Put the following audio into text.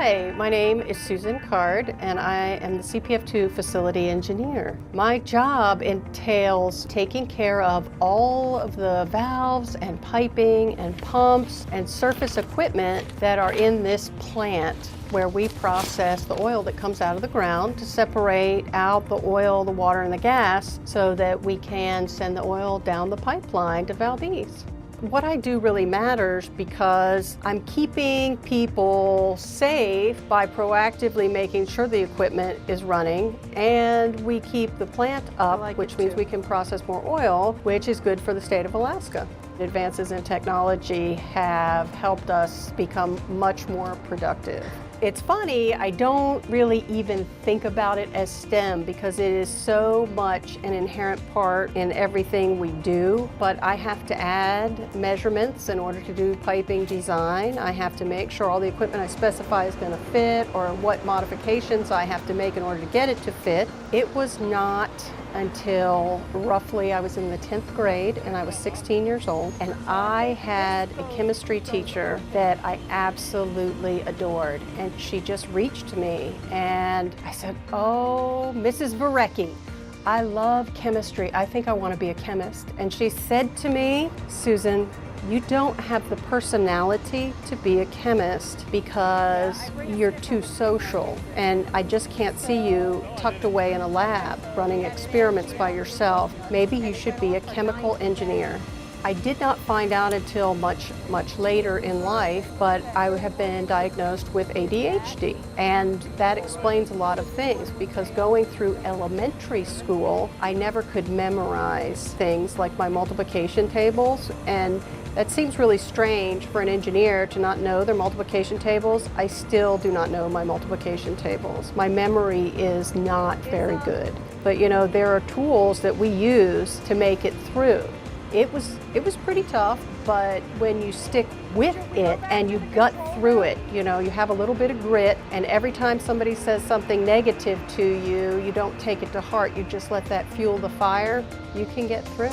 Hi, my name is Susan Card and I am the CPF2 facility engineer. My job entails taking care of all of the valves and piping and pumps and surface equipment that are in this plant where we process the oil that comes out of the ground to separate out the oil, the water, and the gas so that we can send the oil down the pipeline to Valdez. What I do really matters because I'm keeping people safe by proactively making sure the equipment is running, and we keep the plant up, which means we can process more oil, which is good for the state of Alaska. Advances in technology have helped us become much more productive. It's funny, I don't really even think about it as STEM because it is so much an inherent part in everything we do, but I have to add measurements in order to do piping design. I have to make sure all the equipment I specify is going to fit, or what modifications I have to make in order to get it to fit. It was not until roughly I was in the 10th grade and I was 16 years old, and I had a chemistry teacher that I absolutely adored, and she just reached to me and I said, "Oh, Mrs. Varecki, I love chemistry. I think I want to be a chemist." And she said to me, "Susan, you don't have the personality to be a chemist because you're too social, and I just can't see you tucked away in a lab running experiments by yourself. Maybe you should be a chemical engineer." I did not find out until much later in life, but I have been diagnosed with ADHD, and that explains a lot of things because going through elementary school, I never could memorize things like my multiplication tables, and that seems really strange for an engineer to not know their multiplication tables. I still do not know my multiplication tables. My memory is not very good. But you know, there are tools that we use to make it through. It was pretty tough, but when you stick with it and you gut through it, you know, you have a little bit of grit, and every time somebody says something negative to you, you don't take it to heart, you just let that fuel the fire, you can get through.